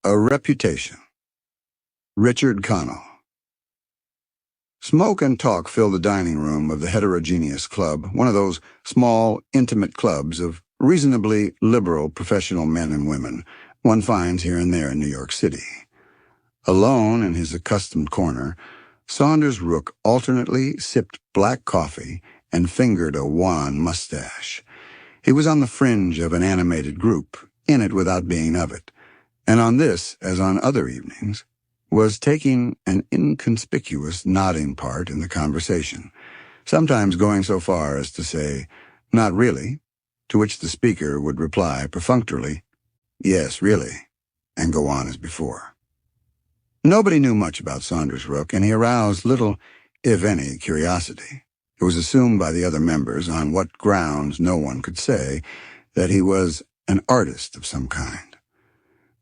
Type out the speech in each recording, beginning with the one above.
A reputation. Richard Connell. Smoke and talk filled the dining room of the Heterogeneous Club, one of those small, intimate clubs of reasonably liberal professional men and women one finds here and there in New York City. Alone in his accustomed corner, Saunders Rook alternately sipped black coffee and fingered a wan mustache. He was on the fringe of an animated group, in it without being of it, and on this, as on other evenings, was taking an inconspicuous nodding part in the conversation, sometimes going so far as to say, "Not really," to which the speaker would reply perfunctorily, "Yes, really," and go on as before. Nobody knew much about Saunders Rook, and he aroused little, if any, curiosity. It was assumed by the other members, on what grounds no one could say, that he was an artist of some kind.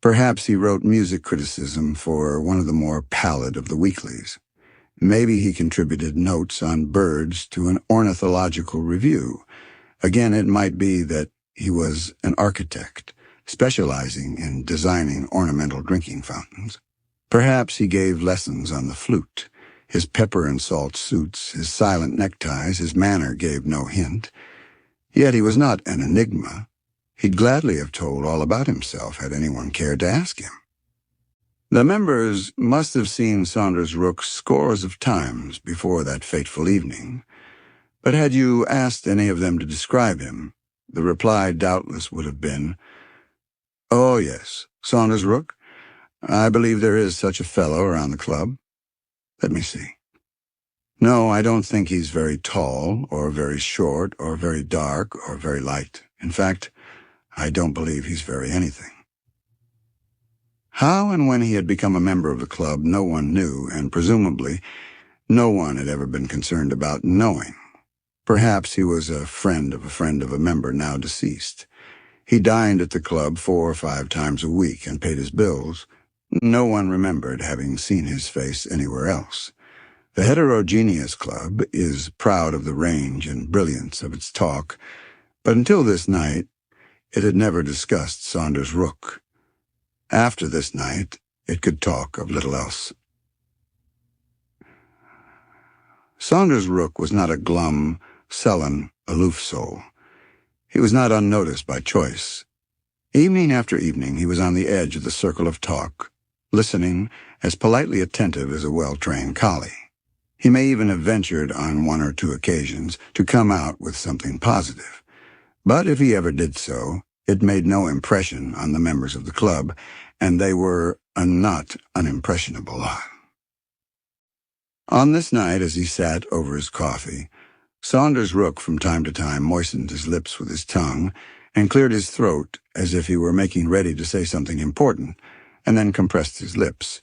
Perhaps he wrote music criticism for one of the more pallid of the weeklies. Maybe he contributed notes on birds to an ornithological review. Again, it might be that he was an architect, specializing in designing ornamental drinking fountains. Perhaps he gave lessons on the flute. His pepper and salt suits, his silent neckties, his manner gave no hint. Yet he was not an enigma. He'd gladly have told all about himself had anyone cared to ask him. The members must have seen Saunders Rook scores of times before that fateful evening, but had you asked any of them to describe him, the reply doubtless would have been, "Oh, yes, Saunders Rook. I believe there is such a fellow around the club. Let me see. No, I don't think he's very tall, or very short, or very dark, or very light. In fact, I don't believe he's very anything." How and when he had become a member of the club, no one knew, and presumably no one had ever been concerned about knowing. Perhaps he was a friend of a member now deceased. He dined at the club 4 or 5 times a week and paid his bills. No one remembered having seen his face anywhere else. The Heterogeneous Club is proud of the range and brilliance of its talk, but until this night, it had never discussed Saunders Rook. After this night, it could talk of little else. Saunders Rook was not a glum, sullen, aloof soul. He was not unnoticed by choice. Evening after evening, he was on the edge of the circle of talk, listening, as politely attentive as a well-trained collie. He may even have ventured on 1 or 2 occasions to come out with something positive. But if he ever did so, it made no impression on the members of the club, and they were a not unimpressionable lot. On this night, as he sat over his coffee, Saunders Rook from time to time moistened his lips with his tongue and cleared his throat as if he were making ready to say something important, and then compressed his lips,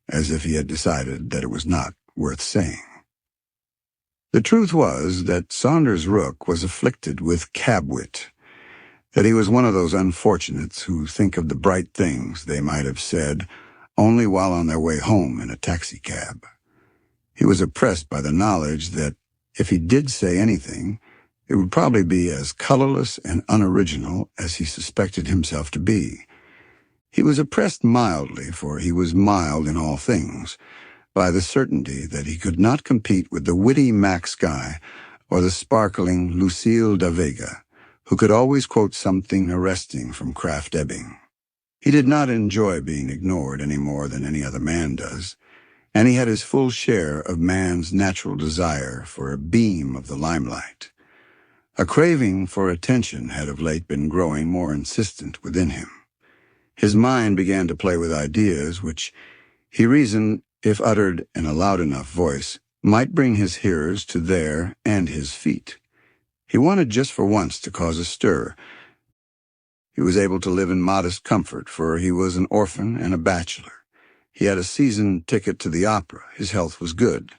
as if he had decided that it was not worth saying. The truth was that Saunders Rook was afflicted with cab-wit, that he was one of those unfortunates who think of the bright things they might have said only while on their way home in a taxicab. He was oppressed by the knowledge that if he did say anything, it would probably be as colorless and unoriginal as he suspected himself to be. He was oppressed mildly, for he was mild in all things, by the certainty that he could not compete with the witty Max Guy or the sparkling Lucille da Vega, who could always quote something arresting from Krafft Ebing. He did not enjoy being ignored any more than any other man does, and he had his full share of man's natural desire for a beam of the limelight. A craving for attention had of late been growing more insistent within him. His mind began to play with ideas which, he reasoned, if uttered in a loud enough voice, might bring his hearers to their and his feet. He wanted just for once to cause a stir. He was able to live in modest comfort, for he was an orphan and a bachelor. He had a season ticket to the opera. His health was good.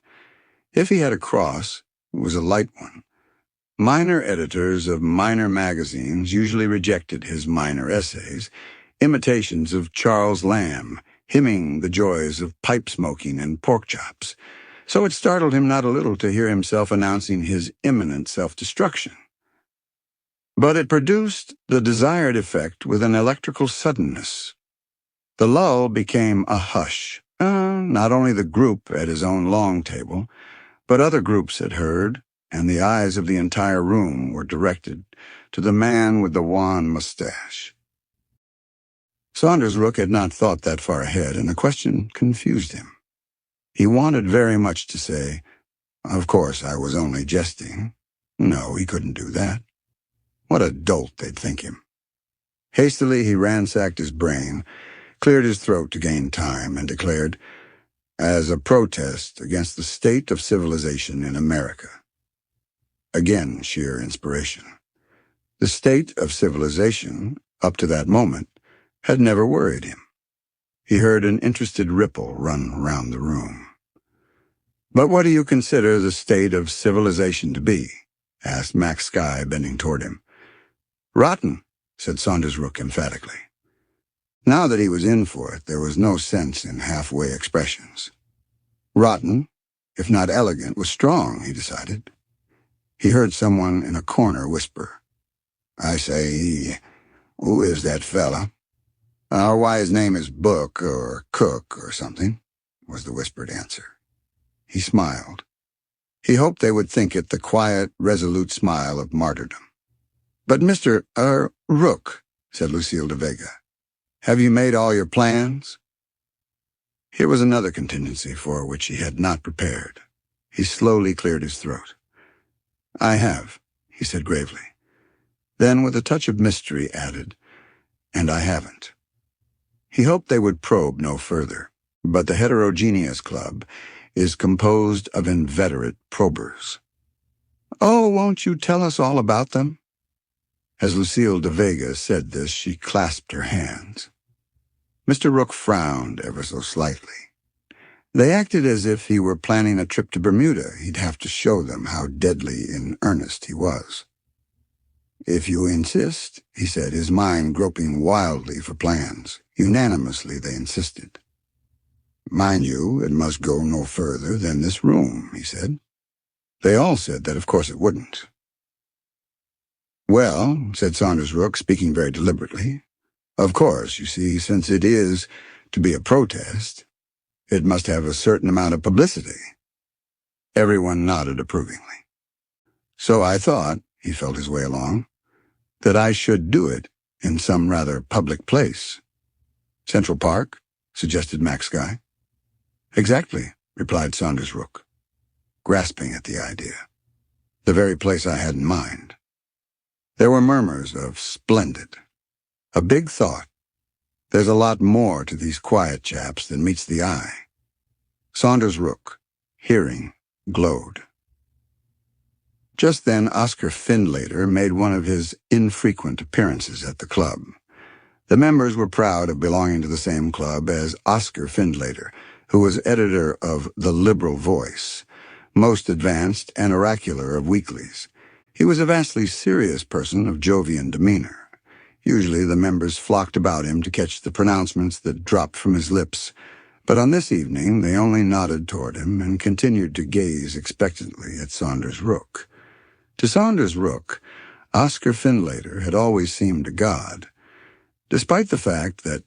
If he had a cross, it was a light one. Minor editors of minor magazines usually rejected his minor essays, imitations of Charles Lamb, hymning the joys of pipe smoking and pork chops. So it startled him not a little to hear himself announcing his imminent self-destruction. But it produced the desired effect with an electrical suddenness. The lull became a hush. Not only the group at his own long table, but other groups had heard, and the eyes of the entire room were directed to the man with the wan mustache. Saunders Rook had not thought that far ahead, and the question confused him. He wanted very much to say, "Of course, I was only jesting." No, he couldn't do that. What a dolt they'd think him. Hastily, he ransacked his brain, cleared his throat to gain time, and declared, "As a protest against the state of civilization in America." Again, sheer inspiration. The state of civilization, up to that moment, had never worried him. He heard an interested ripple run round the room. "But what do you consider the state of civilization to be?" asked Max Sky, bending toward him. "Rotten," said Saunders Rook emphatically. Now that he was in for it, there was no sense in halfway expressions. Rotten, if not elegant, was strong, he decided. He heard someone in a corner whisper, "I say, who is that fella?" Why his name is Book or Cook or something," was the whispered answer. He smiled. He hoped they would think it the quiet, resolute smile of martyrdom. "But Mr. Rook," said Lucille de Vega, "have you made all your plans?" Here was another contingency for which he had not prepared. He slowly cleared his throat. "I have," he said gravely. Then, with a touch of mystery, added, "And I haven't." He hoped they would probe no further, but the Heterogeneous Club is composed of inveterate probers. "Oh, won't you tell us all about them?" As Lucille de Vega said this, she clasped her hands. Mr. Rook frowned ever so slightly. They acted as if he were planning a trip to Bermuda. He'd have to show them how deadly in earnest he was. "If you insist," he said, his mind groping wildly for plans. Unanimously they insisted. "Mind you, it must go no further than this room," he said. They all said that of course it wouldn't. "Well," said Saunders Rook, speaking very deliberately, "of course, you see, since it is to be a protest, it must have a certain amount of publicity." Everyone nodded approvingly. "So I thought," he felt his way along, "that I should do it in some rather public place." "Central Park?" suggested Max Sky. "Exactly," replied Saunders Rook, grasping at the idea. "The very place I had in mind." There were murmurs of "splendid." A big thought. There's a lot more to these quiet chaps than meets the eye. Saunders Rook, hearing, glowed. Just then Oscar Findlater made one of his infrequent appearances at the club. The members were proud of belonging to the same club as Oscar Findlater, who was editor of The Liberal Voice, most advanced and oracular of weeklies. He was a vastly serious person of Jovian demeanor. Usually the members flocked about him to catch the pronouncements that dropped from his lips, but on this evening they only nodded toward him and continued to gaze expectantly at Saunders Rook. To Saunders Rook, Oscar Findlater had always seemed a god. Despite the fact that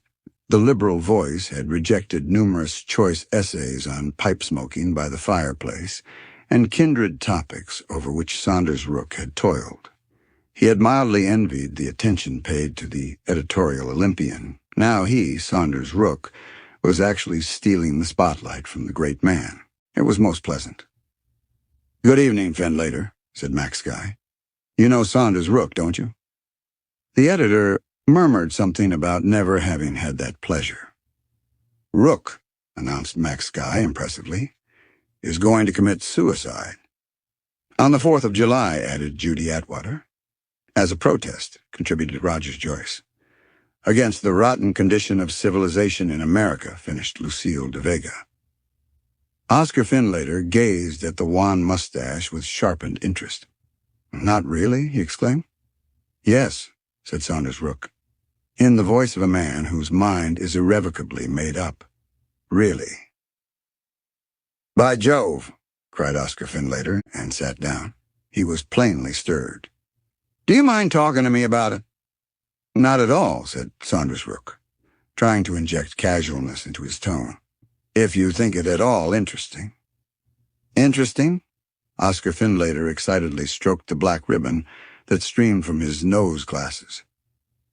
The Liberal Voice had rejected numerous choice essays on pipe smoking by the fireplace and kindred topics over which Saunders Rook had toiled. He had mildly envied the attention paid to the editorial Olympian. Now he, Saunders Rook, was actually stealing the spotlight from the great man. It was most pleasant. "Good evening, Findlater," said Max Sky. "You know Saunders Rook, don't you?" The editor murmured something about never having had that pleasure. "Rook," announced Max Sky impressively, "is going to commit suicide." "On the 4th of July, added Judy Atwater. "As a protest," contributed Rogers Joyce. "Against the rotten condition of civilization in America," finished Lucille de Vega. Oscar Findlater gazed at the wan mustache with sharpened interest. "Not really?" he exclaimed. "Yes," said Saunders Rook, in the voice of a man whose mind is irrevocably made up. "Really." "By Jove!" cried Oscar Findlater, and sat down. He was plainly stirred. "Do you mind talking to me about it?" "Not at all," said Saunders Rook. trying to inject casualness into his tone. "If you think it at all interesting." "Interesting?" Oscar Findlater excitedly stroked the black ribbon that streamed from his nose glasses.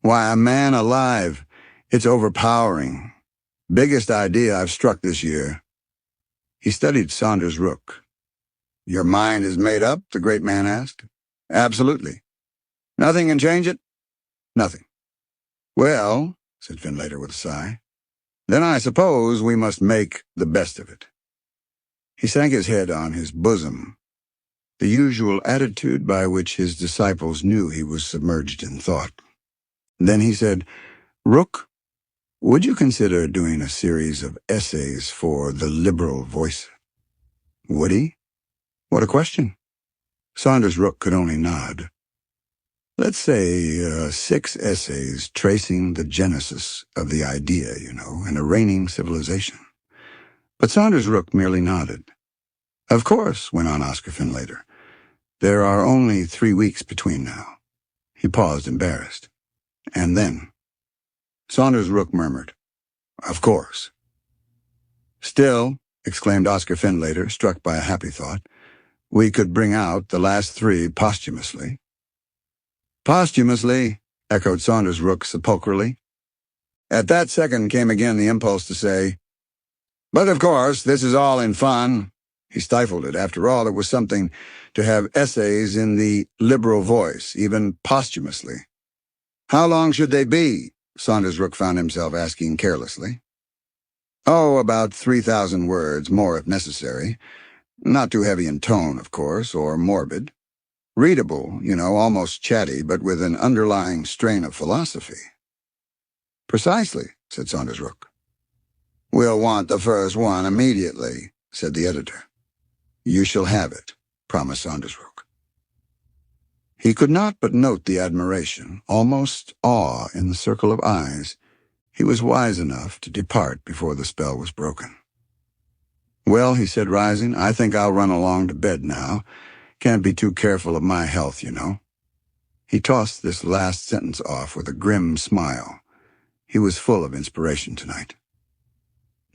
"Why, man alive, it's overpowering. Biggest idea I've struck this year." He studied Saunders Rook. "Your mind is made up?" the great man asked. "Absolutely. Nothing can change it?" "Nothing." "Well," said Findlater with a sigh, "then I suppose we must make the best of it." He sank his head on his bosom, the usual attitude by which his disciples knew he was submerged in thought. Then he said, "Rook, would you consider doing a series of essays for the liberal voice?" Would he? What a question. Saunders Rook could only nod. "Let's say 6 essays tracing the genesis of the idea, and a reigning civilization." But Saunders Rook merely nodded. "Of course," went on Oscar Findlater. "There are only 3 weeks between now." He paused, embarrassed. "And then?" Saunders Rook murmured, "Of course." "Still," exclaimed Oscar Findlater, struck by a happy thought, "we could bring out the last 3 posthumously." "Posthumously," echoed Saunders Rook sepulchrally. At that second came again the impulse to say, "But of course, this is all in fun." He stifled it. After all, it was something to have essays in the liberal voice, even posthumously. "How long should they be?" Saunders Rook found himself asking carelessly. "Oh, about 3,000 words, more if necessary. Not too heavy in tone, of course, or morbid. Readable, almost chatty, but with an underlying strain of philosophy." "Precisely," said Saunders Rook. "We'll want the first one immediately," said the editor. "You shall have it," promised Saunders Rook. He could not but note the admiration, almost awe, in the circle of eyes. He was wise enough to depart before the spell was broken. "Well," he said, rising, "I think I'll run along to bed now. Can't be too careful of my health, He tossed this last sentence off with a grim smile. He was full of inspiration tonight.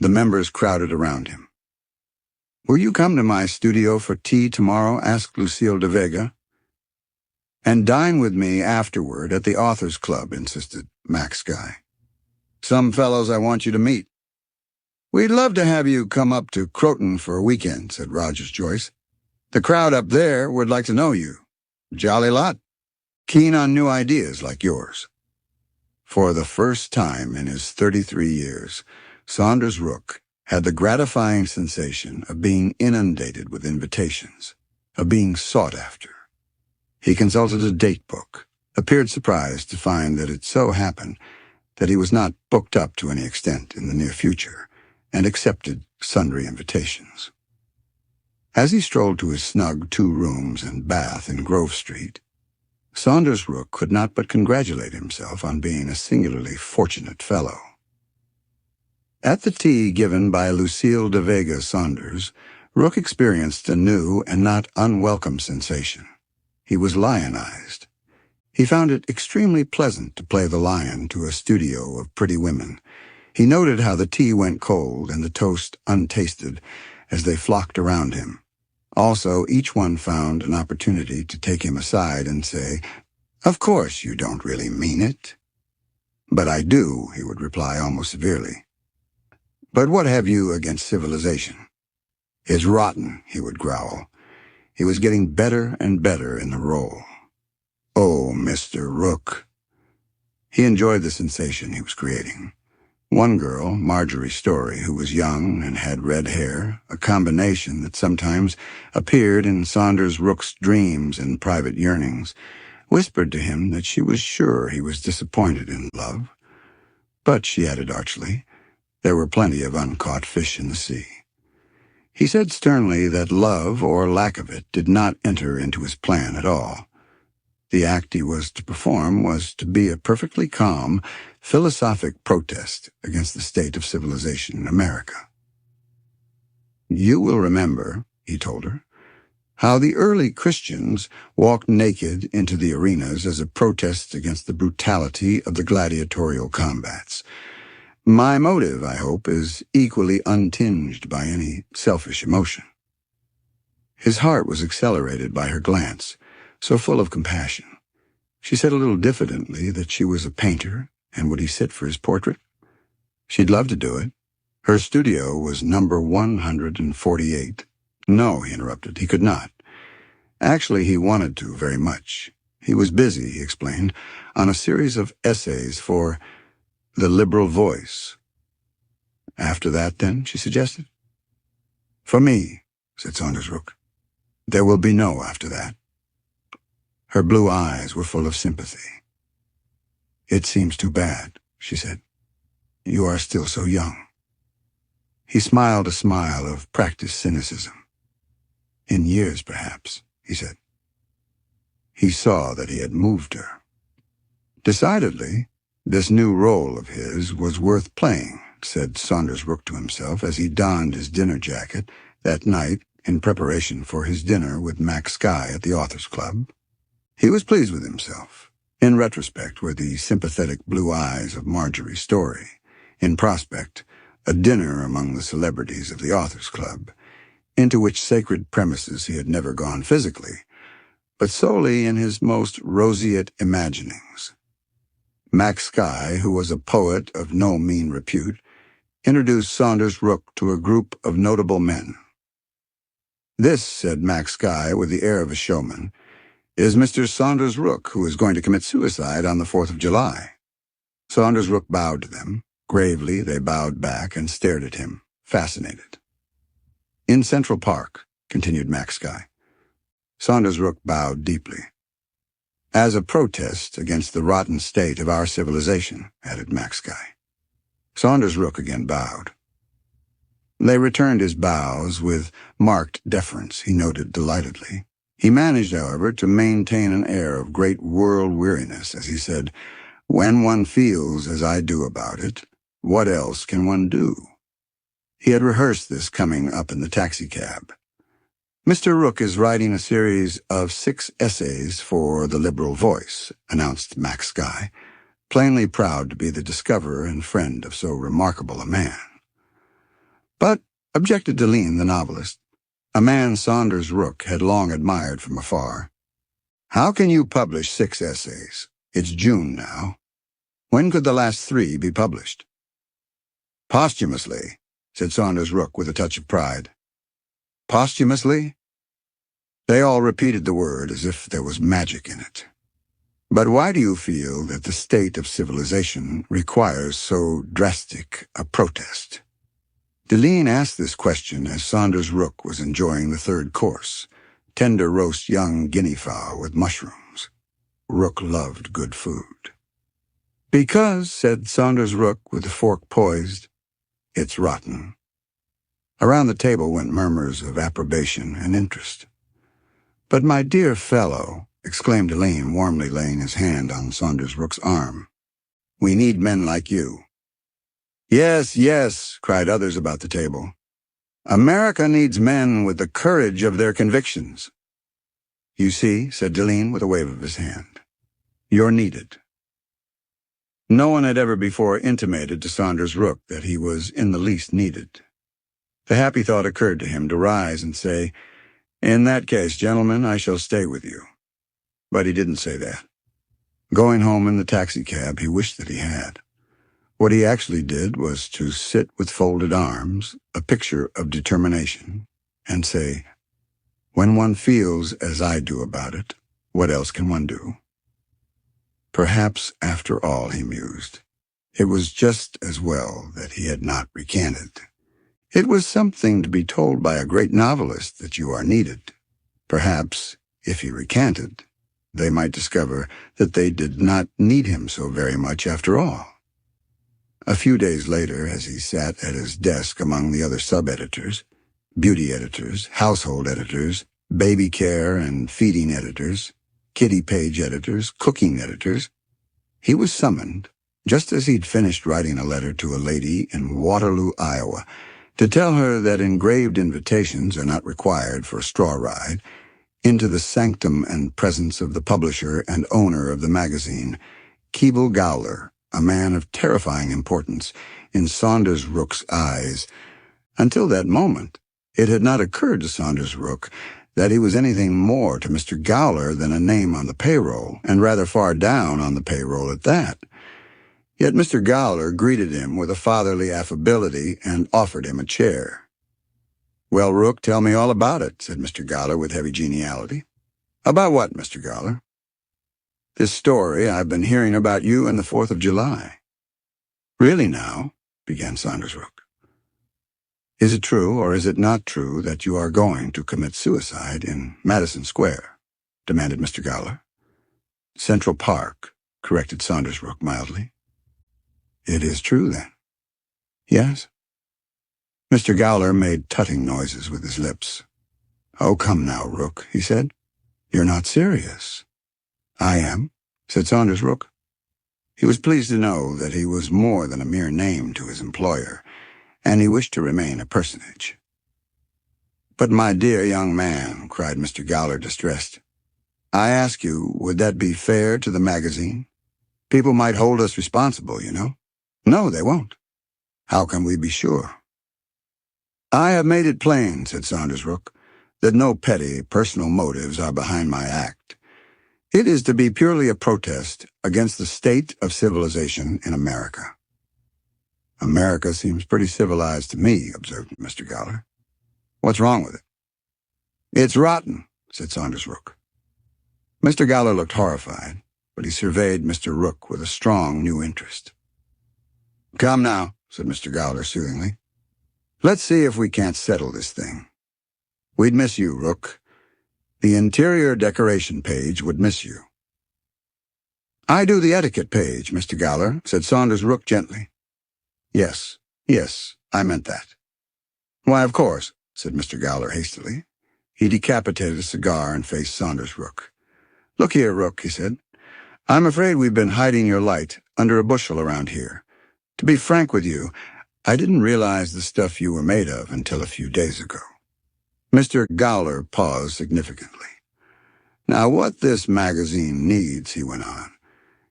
The members crowded around him. "Will you come to my studio for tea tomorrow?" asked Lucille de Vega. "And dine with me afterward at the Authors Club," insisted Max Guy. "Some fellows I want you to meet." "We'd love to have you come up to Croton for a weekend," said Rogers Joyce. "The crowd up there would like to know you. Jolly lot. Keen on new ideas like yours." For the first time in his 33 years, Saunders Rook had the gratifying sensation of being inundated with invitations, of being sought after. He consulted a date book, appeared surprised to find that it so happened that he was not booked up to any extent in the near future, and accepted sundry invitations. As he strolled to his snug 2 rooms and bath in Grove Street, Saunders Rook could not but congratulate himself on being a singularly fortunate fellow. At the tea given by Lucille de Vega Saunders, Rook experienced a new and not unwelcome sensation. He was lionized. He found it extremely pleasant to play the lion to a studio of pretty women. He noted how the tea went cold and the toast untasted as they flocked around him. Also, each one found an opportunity to take him aside and say, "Of course you don't really mean it." "But I do," he would reply almost severely. "But what have you against civilization?" "It's rotten," he would growl. He was getting better and better in the role. "Oh, Mr. Rook." He enjoyed the sensation he was creating. One girl, Marjorie Story, who was young and had red hair, a combination that sometimes appeared in Saunders Rook's dreams and private yearnings, whispered to him that she was sure he was disappointed in love. But, she added archly, there were plenty of uncaught fish in the sea. He said sternly that love, or lack of it, did not enter into his plan at all. The act he was to perform was to be a perfectly calm, philosophic protest against the state of civilization in America. "You will remember," he told her, "how the early Christians walked naked into the arenas as a protest against the brutality of the gladiatorial combats. My motive, I hope, is equally untinged by any selfish emotion." His heart was accelerated by her glance, so full of compassion. She said a little diffidently that she was a painter, and would he sit for his portrait? She'd love to do it. Her studio was number 148. No, he interrupted, he could not. Actually, he wanted to very much. He was busy, he explained, on a series of essays for the Liberal Voice. "After that, then?" she suggested. "For me," said Saunders Rook, "there will be no after that." Her blue eyes were full of sympathy. "It seems too bad," she said. "You are still so young." He smiled a smile of practiced cynicism. "In years, perhaps," he said. He saw that he had moved her. Decidedly, this new role of his was worth playing, said Saunders Rook to himself as he donned his dinner jacket that night in preparation for his dinner with Mac Skye at the Authors Club. He was pleased with himself. In retrospect were the sympathetic blue eyes of Marjorie Story. In prospect, a dinner among the celebrities of the Authors Club, into which sacred premises he had never gone physically, but solely in his most roseate imaginings. Mac Skye, who was a poet of no mean repute, introduced Saunders Rook to a group of notable men. "This," said Mac Skye with the air of a showman, "is Mr. Saunders Rook, who is going to commit suicide on the 4th of July." Saunders Rook bowed to them. Gravely they bowed back and stared at him, fascinated. "In Central Park," continued Mac Skye. Saunders Rook bowed deeply. "As a protest against the rotten state of our civilization," added Mac Skye. Saunders Rook again bowed. They returned his bows with marked deference, he noted delightedly. He managed, however, to maintain an air of great world-weariness as he said, "When one feels as I do about it, what else can one do?" He had rehearsed this coming up in the taxicab. "Mr. Rook is writing a series of 6 essays for the Liberal Voice," announced Mac Skye, plainly proud to be the discoverer and friend of so remarkable a man. "But," objected Deline, the novelist, a man Saunders Rook had long admired from afar, "how can you publish 6 essays? It's June now. When could the last 3 be published?" "Posthumously," said Saunders Rook with a touch of pride. "Posthumously?" They all repeated the word as if there was magic in it. "But why do you feel that the state of civilization requires so drastic a protest?" Deline asked this question as Saunders Rook was enjoying the 3rd course, tender roast young guinea fowl with mushrooms. Rook loved good food. "Because," said Saunders Rook with the fork poised, "it's rotten." Around the table went murmurs of approbation and interest. "But my dear fellow," exclaimed Deline, warmly laying his hand on Saunders Rook's arm, "we need men like you." "Yes, yes," cried others about the table. "America needs men with the courage of their convictions." "You see," said Deline with a wave of his hand, "you're needed." No one had ever before intimated to Saunders Rook that he was in the least needed. The happy thought occurred to him to rise and say, "In that case, gentlemen, I shall stay with you." But he didn't say that. Going home in the taxicab, he wished that he had. What he actually did was to sit with folded arms, a picture of determination, and say, "When one feels as I do about it, what else can one do?" Perhaps, after all, he mused, it was just as well that he had not recanted. It was something to be told by a great novelist that you are needed. Perhaps, if he recanted, they might discover that they did not need him so very much after all. A few days later, as he sat at his desk among the other sub-editors, beauty editors, household editors, baby care and feeding editors, kitty page editors, cooking editors, he was summoned, just as he'd finished writing a letter to a lady in Waterloo, Iowa, to tell her that engraved invitations are not required for a straw ride, into the sanctum and presence of the publisher and owner of the magazine, Keble Gowler, a man of terrifying importance in Saunders Rook's eyes. Until that moment, it had not occurred to Saunders Rook that he was anything more to Mr. Gowler than a name on the payroll, and rather far down on the payroll at that. Yet Mr. Gowler greeted him with a fatherly affability and offered him a chair. "Well, Rook, tell me all about it," said Mr. Gowler with heavy geniality. "About what, Mr. Gowler?" "This story I've been hearing about you and the 4th of July. "Really now," began Saunders Rook. "Is it true or is it not true that you are going to commit suicide in Madison Square?" demanded Mr. Gowler. "Central Park," corrected Saunders Rook mildly. "It is true, then?" "Yes." Mr. Gowler made tutting noises with his lips. "Oh, come now, Rook," he said. "You're not serious." "I am," said Saunders Rook. He was pleased to know that he was more than a mere name to his employer, and he wished to remain a personage. "But my dear young man," cried Mr. Gowler, distressed, "I ask you, would that be fair to the magazine? People might hold us responsible, you know." "No, they won't." "How can we be sure?" "I have made it plain," said Saunders Rook, "that no petty, personal motives are behind my act. It is to be purely a protest against the state of civilization in America." "America seems pretty civilized to me," observed Mr. Gowler. "What's wrong with it?" "It's rotten," said Saunders Rook. Mr. Gowler looked horrified, but he surveyed Mr. Rook with a strong new interest. "Come now," said Mr. Gowler soothingly. "Let's see if we can't settle this thing. We'd miss you, Rook. The interior decoration page would miss you." "I do the etiquette page, Mr. Gowler," said Saunders Rook gently. Yes, I meant that." "Why, of course," said Mr. Gowler hastily. He decapitated a cigar and faced Saunders Rook. "Look here, Rook," he said. "I'm afraid we've been hiding your light under a bushel around here. To be frank with you, I didn't realize the stuff you were made of until a few days ago." Mr. Gowler paused significantly. "Now, what this magazine needs," he went on,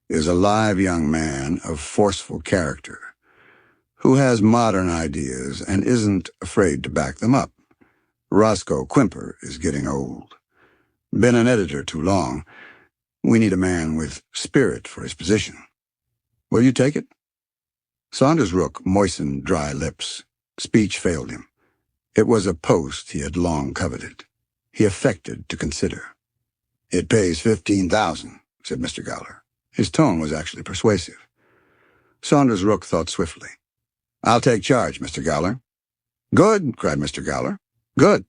"is a live young man of forceful character, who has modern ideas and isn't afraid to back them up. Roscoe Quimper is getting old. Been an editor too long. We need a man with spirit for his position. Will you take it?" Saunders Rook moistened dry lips. Speech failed him. It was a post he had long coveted. He affected to consider. "It pays $15,000, said Mr. Gowler. His tone was actually persuasive. Saunders Rook thought swiftly. "I'll take charge, Mr. Gowler." "Good," cried Mr. Gowler. "Good."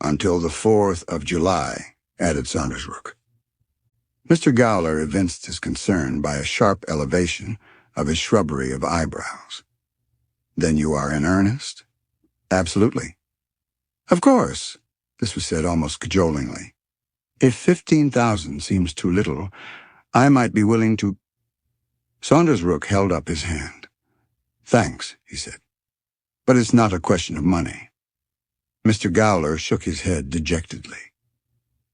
"Until the 4th of July, added Saunders Rook. Mr. Gowler evinced his concern by a sharp elevation of his shrubbery of eyebrows. "Then you are in earnest?" "Absolutely." "Of course." This was said almost cajolingly. "If 15,000 seems too little, I might be willing to—" Saunders Rook held up his hand. "Thanks," he said. "But it's not a question of money." Mr. Gowler shook his head dejectedly.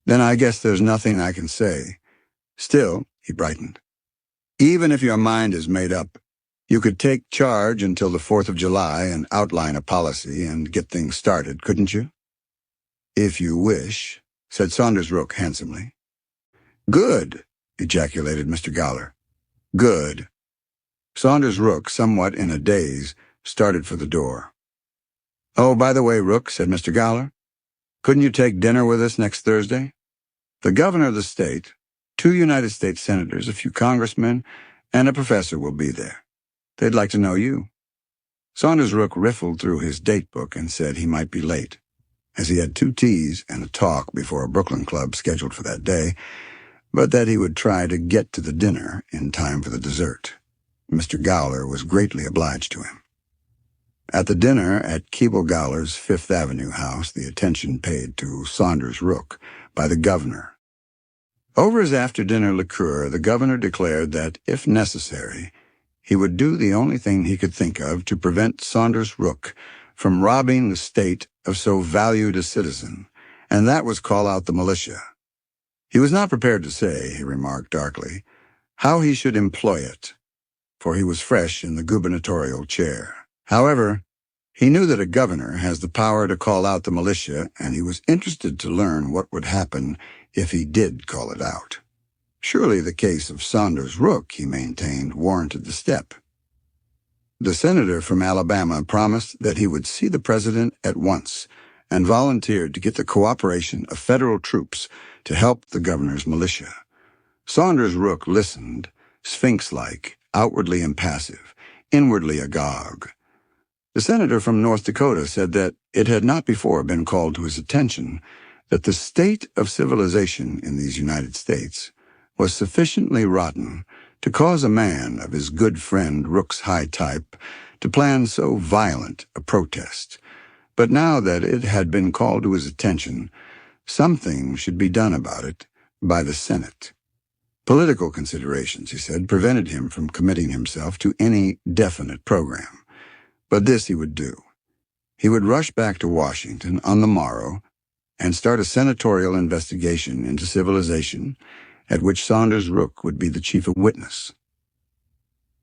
"Then I guess there's nothing I can say. Still," he brightened, "even if your mind is made up, you could take charge until the 4th of July and outline a policy and get things started, couldn't you?" "If you wish," said Saunders Rook handsomely. "Good," ejaculated Mr. Gowler. "Good." Saunders Rook, somewhat in a daze, started for the door. "Oh, by the way, Rook," said Mr. Gowler, "couldn't you take dinner with us next Thursday? The governor of the state, 2 United States senators, a few congressmen, and a professor will be there. They'd like to know you." Saunders Rook riffled through his date book and said he might be late, as he had 2 teas and a talk before a Brooklyn club scheduled for that day, but that he would try to get to the dinner in time for the dessert. Mr. Gowler was greatly obliged to him. At the dinner at Keble Gowler's Fifth Avenue house, the attention paid to Saunders Rook by the governor. Over his after-dinner liqueur, the governor declared that, if necessary, he would do the only thing he could think of to prevent Saunders Rook from robbing the state of so valued a citizen, and that was call out the militia. He was not prepared to say, he remarked darkly, how he should employ it, for he was fresh in the gubernatorial chair. However, he knew that a governor has the power to call out the militia, and he was interested to learn what would happen if he did call it out. Surely the case of Saunders Rook, he maintained, warranted the step. The senator from Alabama promised that he would see the president at once and volunteered to get the cooperation of federal troops to help the governor's militia. Saunders Rook listened, sphinx-like, outwardly impassive, inwardly agog. The senator from North Dakota said that it had not before been called to his attention that the state of civilization in these United States was sufficiently rotten to cause a man of his good friend Rook's high type to plan so violent a protest. But now that it had been called to his attention, something should be done about it by the Senate. Political considerations, he said, prevented him from committing himself to any definite program. But this he would do. He would rush back to Washington on the morrow and start a senatorial investigation into civilization at which Saunders Rook would be the chief witness.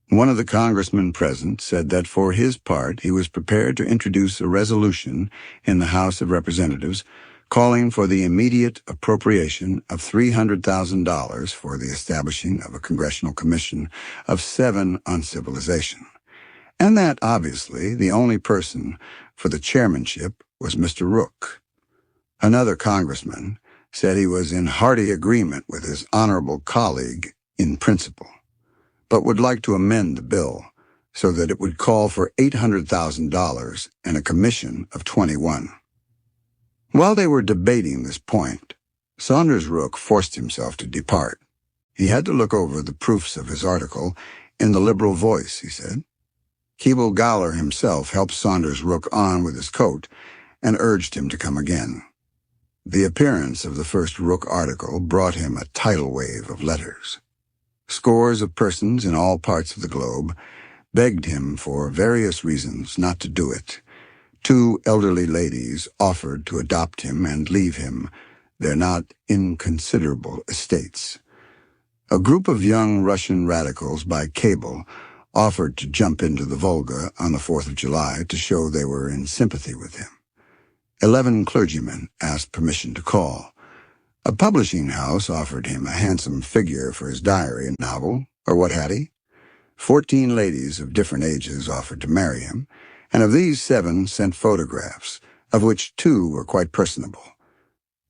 One of the congressmen present said that for his part he was prepared to introduce a resolution in the House of Representatives calling for the immediate appropriation of $300,000 for the establishing of a congressional commission of 7 on civilization, and that, obviously, the only person for the chairmanship was Mr. Rook. Another congressman said he was in hearty agreement with his honorable colleague in principle, but would like to amend the bill so that it would call for $800,000 and a commission of 21. While they were debating this point, Saunders Rook forced himself to depart. He had to look over the proofs of his article in the Liberal Voice, he said. Keble Gowler himself helped Saunders Rook on with his coat and urged him to come again. The appearance of the first Rook article brought him a tidal wave of letters. Scores of persons in all parts of the globe begged him for various reasons not to do it. 2 elderly ladies offered to adopt him and leave him their not inconsiderable estates. A group of young Russian radicals by cable offered to jump into the Volga on the 4th of July to show they were in sympathy with him. 11 clergymen asked permission to call. A publishing house offered him a handsome figure for his diary and novel, or what had he? 14 ladies of different ages offered to marry him, and of these 7 sent photographs, of which 2 were quite personable.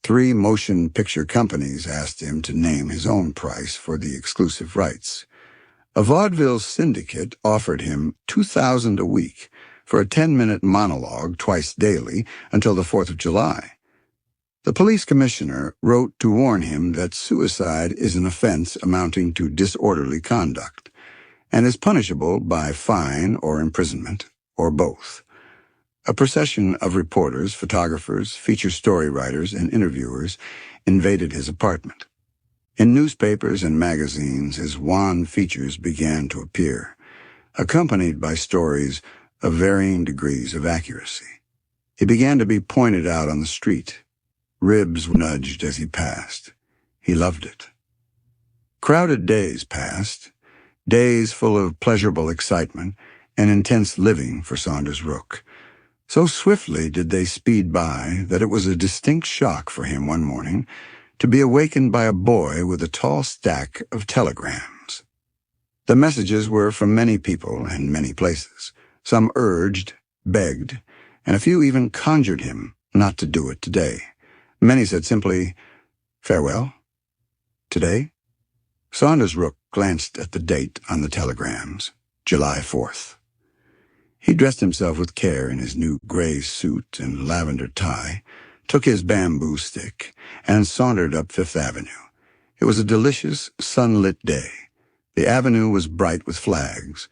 3 motion picture companies asked him to name his own price for the exclusive rights. A vaudeville syndicate offered him $2,000 a week for a 10-minute monologue twice daily until the 4th of July. The police commissioner wrote to warn him that suicide is an offense amounting to disorderly conduct and is punishable by fine or imprisonment, or both. A procession of reporters, photographers, feature story writers, and interviewers invaded his apartment. In newspapers and magazines, his wan features began to appear, accompanied by stories of varying degrees of accuracy. He began to be pointed out on the street. Ribs nudged as he passed. He loved it. Crowded days passed, days full of pleasurable excitement and intense living for Saunders Rook. So swiftly did they speed by that it was a distinct shock for him one morning to be awakened by a boy with a tall stack of telegrams. The messages were from many people and many places. Some urged, begged, and a few even conjured him not to do it today. Many said simply, "Farewell? Today?" Saunders Rook glanced at the date on the telegrams, July 4th. He dressed himself with care in his new gray suit and lavender tie, took his bamboo stick, and sauntered up Fifth Avenue. It was a delicious, sunlit day. The avenue was bright with flags.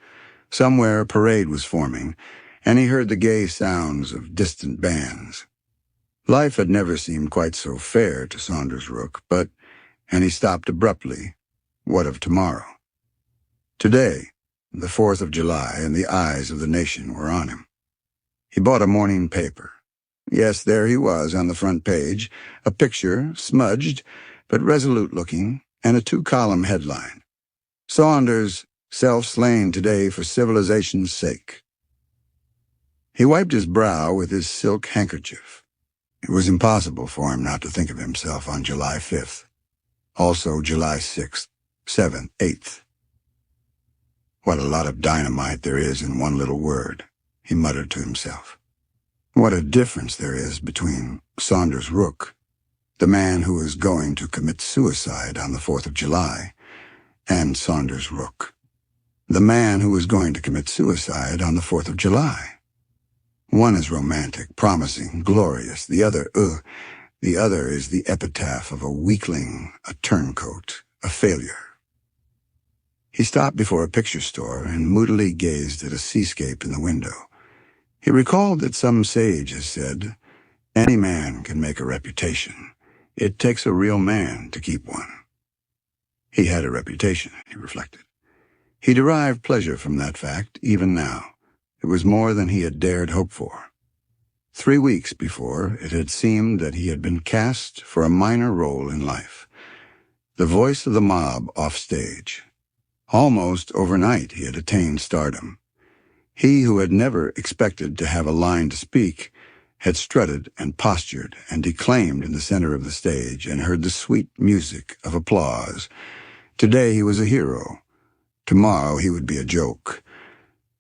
Somewhere a parade was forming, and he heard the gay sounds of distant bands. Life had never seemed quite so fair to Saunders Rook, and he stopped abruptly. What of tomorrow? Today, the 4th of July, and the eyes of the nation were on him. He bought a morning paper. Yes, there he was on the front page, a picture, smudged, but resolute-looking, and a 2-column headline. Saunders self-slain today for civilization's sake. He wiped his brow with his silk handkerchief. It was impossible for him not to think of himself on July 5th, also July 6th, 7th, 8th. What a lot of dynamite there is in one little word, he muttered to himself. What a difference there is between Saunders Rook, the man who was going to commit suicide on the 4th of July, and Saunders Rook, the man who was going to commit suicide on the 4th of July. One is romantic, promising, glorious. The other is the epitaph of a weakling, a turncoat, a failure. He stopped before a picture store and moodily gazed at a seascape in the window. He recalled that some sage has said, "Any man can make a reputation. It takes a real man to keep one." He had a reputation, he reflected. He derived pleasure from that fact, even now. It was more than he had dared hope for. 3 weeks before, it had seemed that he had been cast for a minor role in life. The voice of the mob off stage. Almost overnight he had attained stardom. He who had never expected to have a line to speak had strutted and postured and declaimed in the center of the stage and heard the sweet music of applause. Today he was a hero. Tomorrow he would be a joke.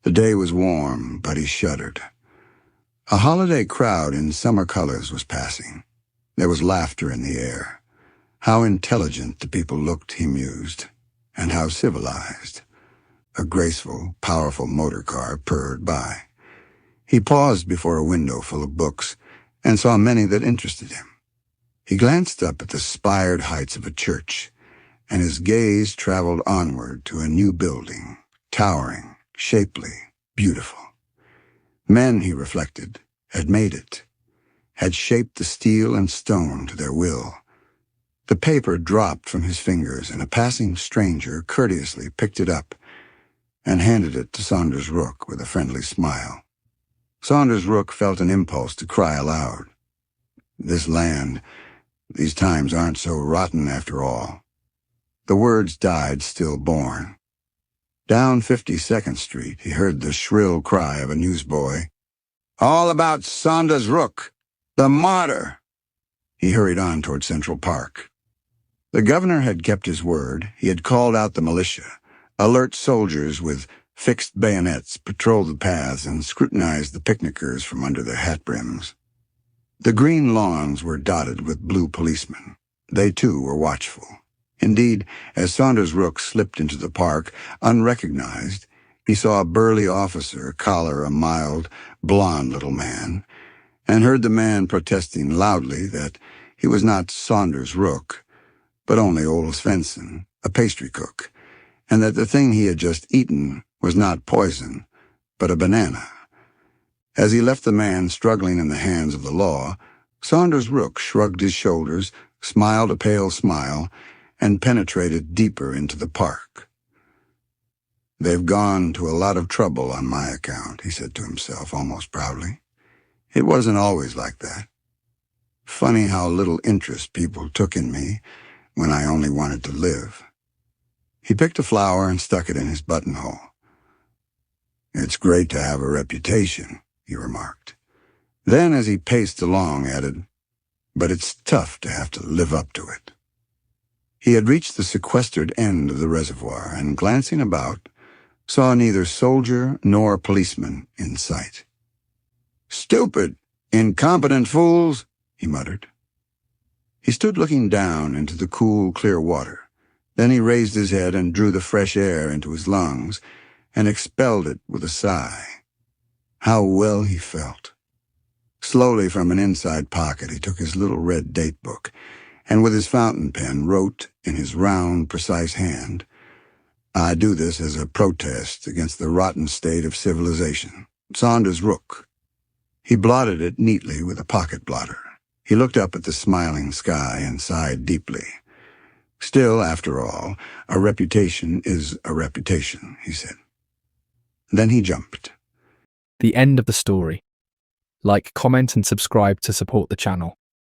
The day was warm, but he shuddered. A holiday crowd in summer colors was passing. There was laughter in the air. How intelligent the people looked, he mused, and how civilized. A graceful, powerful motor car purred by. He paused before a window full of books and saw many that interested him. He glanced up at the spired heights of a church, and his gaze traveled onward to a new building, towering, shapely, beautiful. Men, he reflected, had made it, had shaped the steel and stone to their will. The paper dropped from his fingers, and a passing stranger courteously picked it up and handed it to Saunders Rook with a friendly smile. Saunders Rook felt an impulse to cry aloud. This land, these times aren't so rotten after all. The words died stillborn. Down 52nd Street, he heard the shrill cry of a newsboy. "All about Saunders Rook, the martyr!" He hurried on toward Central Park. The governor had kept his word. He had called out the militia. Alert soldiers with fixed bayonets patrolled the paths and scrutinized the picnickers from under their hat brims. The green lawns were dotted with blue policemen. They, too, were watchful. Indeed, as Saunders Rook slipped into the park, unrecognized, he saw a burly officer collar a mild, blond little man, and heard the man protesting loudly that he was not Saunders Rook, but only Ole Svensson, a pastry cook, and that the thing he had just eaten was not poison, but a banana. As he left the man struggling in the hands of the law, Saunders Rook shrugged his shoulders, smiled a pale smile, and penetrated deeper into the park. "They've gone to a lot of trouble on my account," he said to himself, almost proudly. It wasn't always like that. Funny how little interest people took in me when I only wanted to live. He picked a flower and stuck it in his buttonhole. "It's great to have a reputation," he remarked. Then, as he paced along, added, "But it's tough to have to live up to it." He had reached the sequestered end of the reservoir and, glancing about, saw neither soldier nor policeman in sight. "Stupid, incompetent fools," he muttered. He stood looking down into the cool, clear water. Then he raised his head and drew the fresh air into his lungs and expelled it with a sigh. How well he felt. Slowly from an inside pocket he took his little red date book and with his fountain pen wrote in his round, precise hand, "I do this as a protest against the rotten state of civilization. Saunders Rook." He blotted it neatly with a pocket blotter. He looked up at the smiling sky and sighed deeply. "Still, after all, a reputation is a reputation," he said. Then he jumped. The end of the story. Like, comment and subscribe to support the channel.